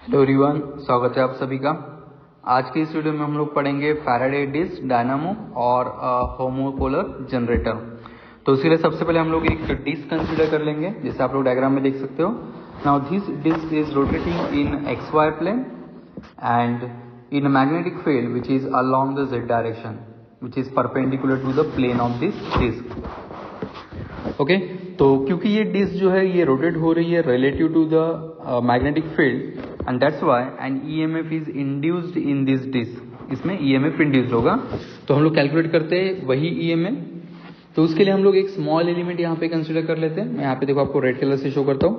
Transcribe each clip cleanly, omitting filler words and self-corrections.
Hello everyone, स्वागत है आप सभी का। आज की इस वीडियो में हम लोग पढ़ेंगे फैराडे डिस्क, डायनामो और होमोपोलर जनरेटर। तो उसके लिए सबसे पहले हम लोग एक डिस्क कंसीडर कर लेंगे, जैसे आप लोग डायग्राम में देख सकते हो। Now this disc is rotating in X Y plane and in magnetic field which is along the Z direction which is perpendicular to the plane of this disc. Okay, तो क्योंकि ये डिस्क जो है ये रोटेट हो रही है relative to the magnetic field and that's why an EMF is induced in this disc. इसमें ईएमएफ इंड्यूस्ड होगा, तो हम लोग कैलकुलेट करते हैं वही ईएमएफ। तो उसके लिए हम लोग एक स्मॉल एलिमेंट यहाँ पे कंसीडर कर लेते हैं। मैं यहाँ पे देखो आपको रेड कलर से शो करता हूँ।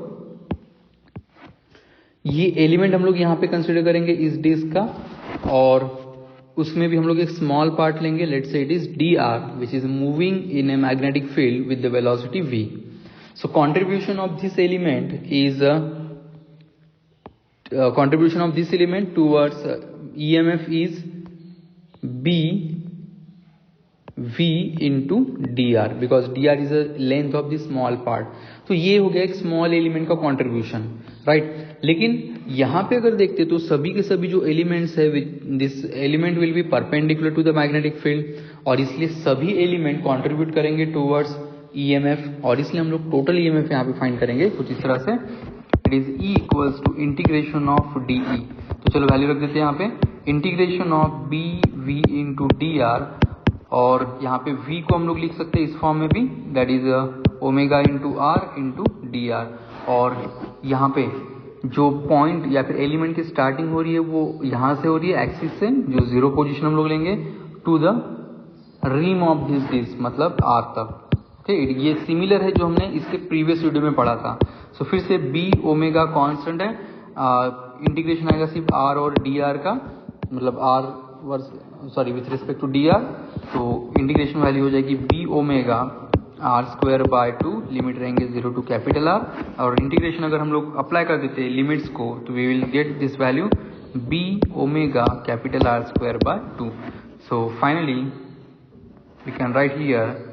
ये एलिमेंट हम लोग यहाँ पे कंसीडर करेंगे इस डिस्क का, और उसमें भी हम लोग एक स्मॉल पार्ट लेंगे। Let's say it is dr which is moving in a magnetic field with the velocity v. So contribution of this element towards EMF is b v into dr because dr is the length of the small part. तो ये हो गया एक small element का contribution, right. लेकिन यहाँ पे अगर देखते तो सभी के सभी जो एलिमेंट्स है, this element will be perpendicular to the magnetic field, और इसलिए सभी एलिमेंट कंट्रीब्यूट करेंगे टुवर्ड्स ईएमएफ, और इसलिए हम लोग टोटल ईएमएफ यहाँ पे फाइंड करेंगे कुछ इस तरह से। It is E equals to integration of DE। तो चलो वैल्यू रख देते हैं यहाँ पे, integration of B V into dr, और यहाँ पे v को हम लोग लिख सकते हैं इस फॉर्म में भी, that is omega into R into dr। और यहाँ पे जो पॉइंट या फिर एलिमेंट की स्टार्टिंग हो रही है वो यहाँ से हो रही है एक्सिस से, जो जीरो पोजीशन हम लोग लेंगे, to the rim of this disc, मतलब आर तक। ओके, ये सिमिलर है जो हमने इसके प्रीवियस वीडियो में पढ़ा था। सो फिर से बी ओमेगा कांस्टेंट है, इंटीग्रेशन आएगा सिर्फ आर और डी आर का, मतलब R with respect to D R. तो इंटीग्रेशन वैल्यू हो जाएगी B omega R square by 2, limit रहेंगे 0 टू कैपिटल आर, और इंटीग्रेशन अगर हम लोग अप्लाई कर देते हैं लिमिट्स को तो we will get this value B omega capital R square by 2। So finally we can write here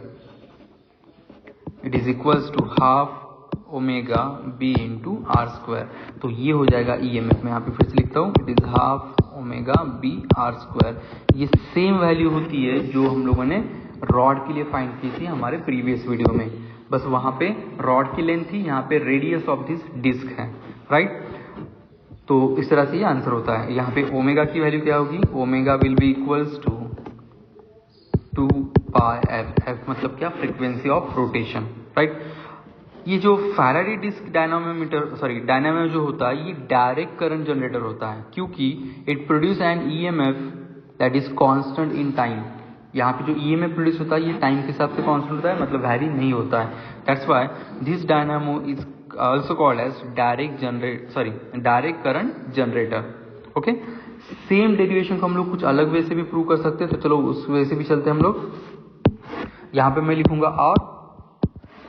it is equals to half omega B into R square. तो ये हो जाएगा ईएमएफ। मैं यहाँ पे फिर से लिखता हूँ, it is half omega B R square. ये सेम वैल्यू होती है जो हम लोगों ने रॉड के लिए फाइंड की थी हमारे प्रीवियस वीडियो में, बस वहां पे रॉड की लेंथ थी, यहाँ पे रेडियस ऑफ दिस डिस्क है, राइट। तो इस तरह से ये आंसर होता है। यहाँ पे ओमेगा की वैल्यू क्या होगी, omega will be equals to 2 pi F. F मतलब क्या, फ्रीक्वेंसी ऑफ रोटेशन, राइट। ये जो फैराडे डिस्क डायनामो जो होता है ये डायरेक्ट करंट जनरेटर होता है, क्योंकि it produce an EMF that is constant in time. यहाँ पे जो ईएमएफ प्रोड्यूस होता है ये टाइम के हिसाब से कांस्टेंट होता है, मतलब वैरी नहीं होता है। That's why this dynamo is also called as direct current generator. Okay, same derivation को हम लोग कुछ अलग वे से भी प्रूव कर सकते हैं, तो चलो उस वे से भी चलते हैं हम लोग। यहाँ पे मैं लिखूंगा आर,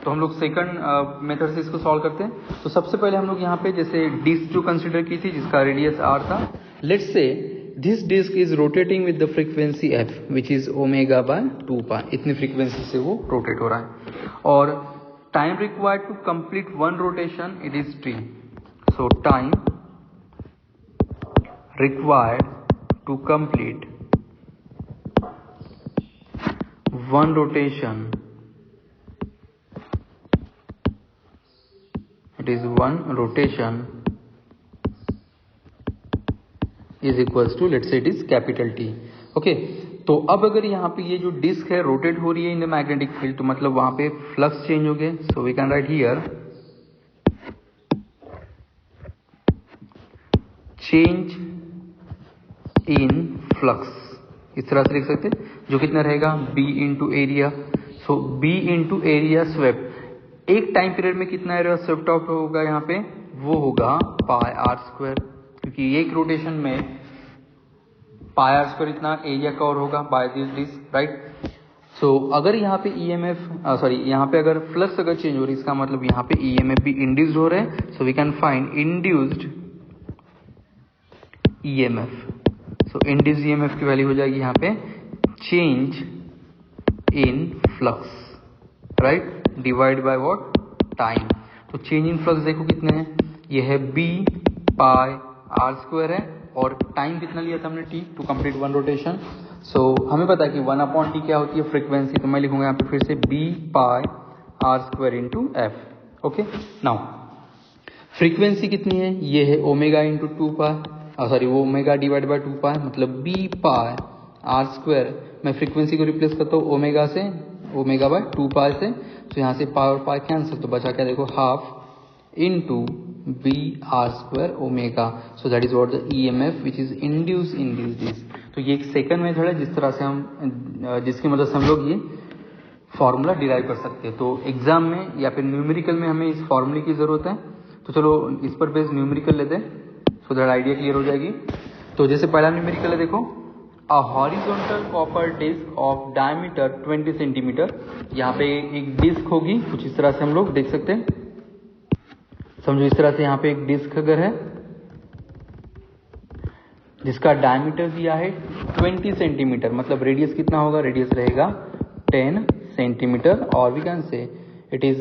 तो हम लोग सेकंड मेथड से इसको सॉल्व करते हैं। तो सबसे पहले हम लोग यहाँ पे जैसे डिस्क जो कंसीडर की थी जिसका रेडियस आर था, let's say this disc is rotating with the frequency F which is omega by 2 pi. इतनी फ्रीक्वेंसी से वो रोटेट हो रहा है, और time required to complete one rotation it is t। So time required to complete one rotation it is one rotation is equals to, let's say it is capital T। Okay, तो अब अगर यहाँ पे ये जो डिस्क है rotate हो रही है इन द मैग्नेटिक फील्ड, तो मतलब वहां पे फ्लक्स चेंज हो गए। So we can write here change in flux, इस तरह से लिख सकते हैं, जो कितना रहेगा B इंटू एरिया। सो B इंटू एरिया स्वेप्ट, एक टाइम पीरियड में कितना एरिया स्वेप्ट आउट होगा यहाँ पे, वो होगा पाई आर स्क्वायर, क्योंकि एक रोटेशन में पाई आर स्क्वायर इतना एरिया कवर होगा बाय दिस डिस्क, राइट। सो अगर यहाँ पे यहाँ पे अगर फ्लक्स अगर चेंज हो रही है, इसका मतलब यहाँ पे ईएमएफ भी इंड्यूस्ड हो रहे हैं। So we can find induced EMF. So induced EMF की वैल्यू हो जाएगी यहाँ पे change in flux, right, divide by what, time. तो चेंज इन फ्लक्स देखो कितने हैं, ये है बी पाई आर स्क्वायर है, और टाइम कितना लिया था हमने T to complete one rotation. So हमें पता है कि 1/t क्या होती है फ्रीक्वेंसी, तो मैं लिखूंगा यहाँ पे फिर से b pi R square into F. Okay, now frequency कितनी है, ये है omega into 2 pi, omega divide by 2 pi, मतलब b पाई आर स्क्वायर। मैं फ्रीक्वेंसी को रिप्लेस करता हूँ ओमेगा से, ओमेगा बाय 2 पाई से, तो यहाँ से पाई और पाई कैंसिल, तो बचा क्या देखो half into B R square omega. So that is what the EMF which is induce in this. तो ये एक सेकंड मेथड है जिस तरह से हम जिसकी मदद से हम लोग ये फॉर्मूला डिराइव कर सकते हैं। तो एग्जाम में या फिर न्यूमेरिकल में हमें इस फॉर्मूले की जरूरत है, तो चलो इस पर बेस न्यूमेरिकल लेते हैं सो दैट आइडिया क्लियर हो जाएगी। तो जैसे पहला न्यूमेरिकल है देखो, a horizontal copper disk of diameter 20 centimetre. यहाँ पे एक डिस्क होगी कुछ इस तरह से हम लोग देख सकते हैं, समझो इस तरह से यहाँ पे एक डिस्क अगर है जिसका डायमीटर दिया है 20 सेंटीमीटर, मतलब रेडियस कितना होगा, रेडियस रहेगा 10 सेंटीमीटर, और we can say it is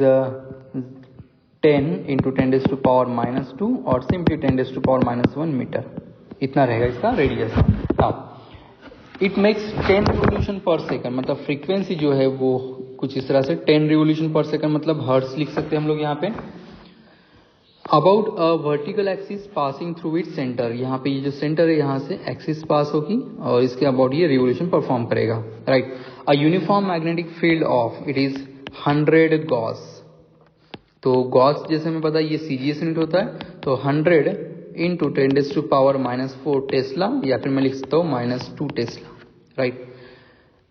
10 into 10⁻⁻2 और सिंपली 10⁻⁻1 मीटर, इतना रहेगा इसका radius. Now it makes 10 revolution per second, मतलब फ्रीक्वेंसी जो है वो कुछ इस तरह से 10 रिवोल्यूशन पर सेकंड, मतलब हर्ट्ज लिख सकते हैं हम लोग यहाँ पे। About a vertical axis passing through its centre, यहाँ पे ये जो सेंटर है यहाँ से एक्सिस पास होगी और इसके अबाउट ये रिवोल्यूशन परफॉर्म करेगा, right. A uniform magnetic field of it is 100 Gauss. तो गॉस जैसे हमें पता है ये सीजीएस यूनिट होता है, तो 100 इंटू 10⁻⁻4 टेस्ला, या फिर मैं लिख सकता हूँ -2 tesla, right.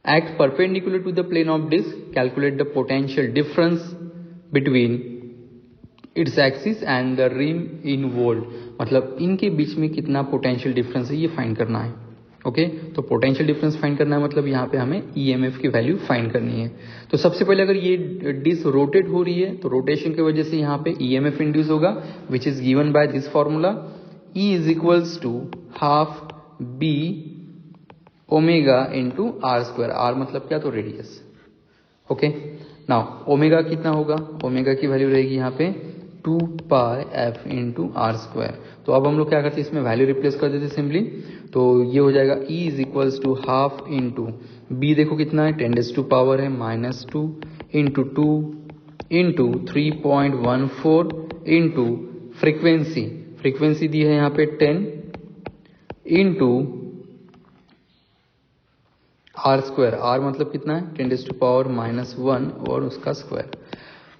Act perpendicular to the plane of disk, calculate the potential difference between its axis and the rim in volt, मतलब इनके बीच में कितना पोटेंशियल डिफरेंस है ये फाइंड करना है। ओके, तो पोटेंशियल डिफरेंस फाइंड करना है, मतलब यहाँ पे हमें ईएमएफ की वैल्यू फाइंड करनी है। तो सबसे पहले अगर ये डिस्क रोटेट हो रही है तो रोटेशन की वजह से यहाँ पे ईएमएफ इंड्यूस होगा which is given by this formula, E is equals to half B omega into R square, R मतलब क्या, तो रेडियस। ओके, नाउ ओमेगा कितना होगा, ओमेगा की वैल्यू रहेगी यहाँ पे 2 pi F into R square. तो अब हम लोग क्या करते हैं, इसमें वैल्यू रिप्लेस कर देते सिंपली, तो ये हो जाएगा E is equals to half into B, देखो कितना है 10⁻⁻2 इंटू 2 इंटू 3.14 इंटू फ्रीक्वेंसी दी है यहाँ पे 10 इंटू आर स्क्वायर, आर मतलब कितना है 10⁻⁻1 और उसका स्क्वायर।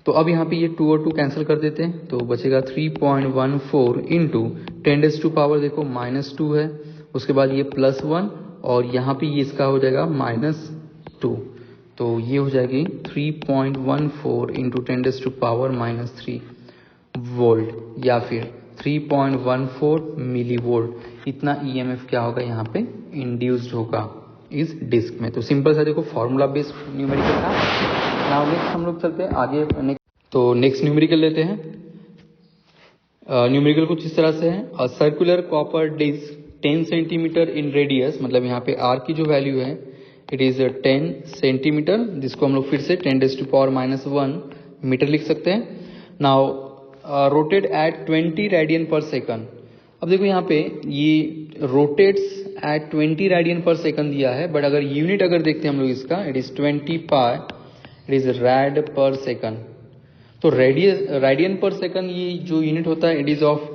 तो अब यहाँ पे ये 2 और 2 कैंसिल कर देते हैं, तो बचेगा 3.14 इंटू 10⁻, देखो -2 है, उसके बाद ये +1 और यहाँ पे ये इसका हो जाएगा -2, तो ये हो जाएगी 3.14 इंटू 10⁻³ वोल्ट या फिर 3.14 मिली वोल्ट। इतना ईएमएफ क्या होगा यहाँ पे इंड्यूस्ड होगा इस डिस्क में। तो सिंपल सा देखो फॉर्मूला बेस्ड न्यूमेरिकल था। नाउ नेक्स्ट हम लोग चलते हैं आगे, तो नेक्स्ट न्यूमेरिकल लेते हैं। न्यूमेरिकल कुछ इस तरह से है, a circular copper disk 10 centimetre in radius, मतलब यहाँ पे आर की जो वैल्यू है इट इज 10 सेंटीमीटर, जिसको हम लोग फिर से 10⁻⁻1 मीटर लिख सकते हैं। नाउ रोटेट एट 20 रेडियन पर सेकंड। अब देखो यहाँ पे ये रोटेट्स एट 20 रेडियन पर सेकंड दिया है, बट अगर यूनिट अगर देखते हैं हम लोग इसका, it is 20 pi, it is red पर सेकंड। तो रेडियन पर सेकंड ये जो यूनिट होता है it is of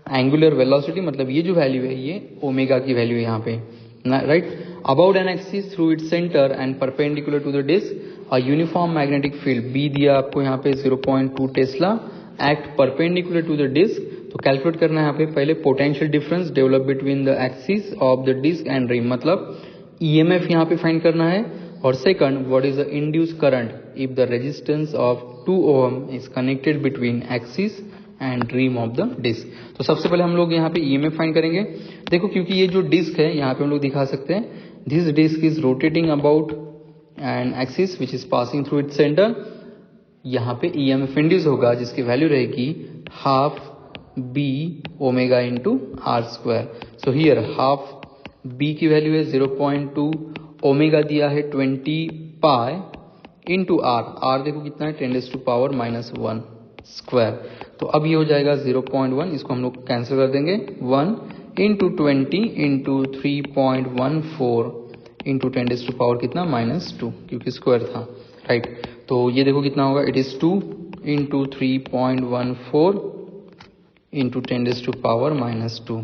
angular velocity, मतलब ये जो वैल्यू है ये ओमेगा की वैल्यू है यहाँ पे, right. About an axis through its centre and perpendicular to the disk a uniform magnetic field, B दिया आपको यहाँ पे 0.2 tesla, act perpendicular to the disk. तो कैलकुलेट करना है यहाँ पे पहले potential difference develop between the axis of the disk and rim, मतलब ईएमएफ यहाँ पे फाइंड करना है, और second what is the induce current if the resistance of 2 ohm is connected between axis and rim of the disk. तो सबसे पहले हम लोग यहाँ पे ईएमएफ फाइंड करेंगे। देखो क्योंकि ये जो डिस्क है यहाँ पे हम लोग दिखा सकते हैं, this disc is rotating about an axis which is passing through its centre, यहाँ पे ईएमएफ इंड्यूस होगा जिसकी वैल्यू रहेगी half B omega into R square. So here half B की वैल्यू है 0.2, ओमेगा दिया है 20 पाई इंटू आर, आर देखो कितना है 10⁻⁻1 स्क्वायर। तो अब ये हो जाएगा 0.1, इसको हम लोग कैंसिल कर देंगे 1, इंटू 20 इंटू 3.14 इंटू 10⁻⁻ कितना -2, क्योंकि स्क्वायर था, राइट। तो ये देखो कितना होगा, it is 2 into 3.14 into 10⁻⁻2,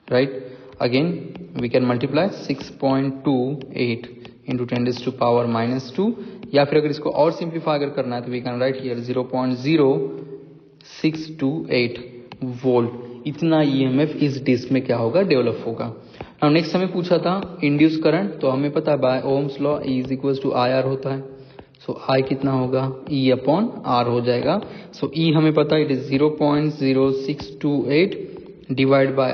right. Again we can multiply 6.28 into 10⁻⁻2, या फिर अगर इसको और सिंप्लीफाई अगर करना है तो we can write here 0.0628 volt. इतना ईएमएफ इस डिस्क में क्या होगा, डेवलप होगा। अब नेक्स्ट हमें पूछा था इंड्यूस करंट, तो हमें पता है बाय ohm's law E is equal to IR होता है। सो I कितना होगा, E/R हो जाएगा। सो E हमें पता है it is 0.0628 divide by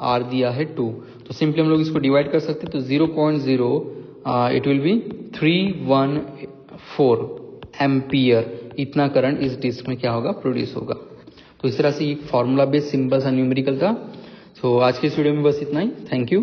R दिया है 2, तो सिंपली हम लोग इसको डिवाइड कर सकते हैं। तो 0.0 इट विल बी 314 एम्पियर, इतना करंट इस डिस्क में क्या होगा, प्रोड्यूस होगा। तो इस तरह से एक फॉर्मूला बेस्ड सिंपल सा न्यूमेरिकल था। सो आज के इस वीडियो में बस इतना ही। Thank you.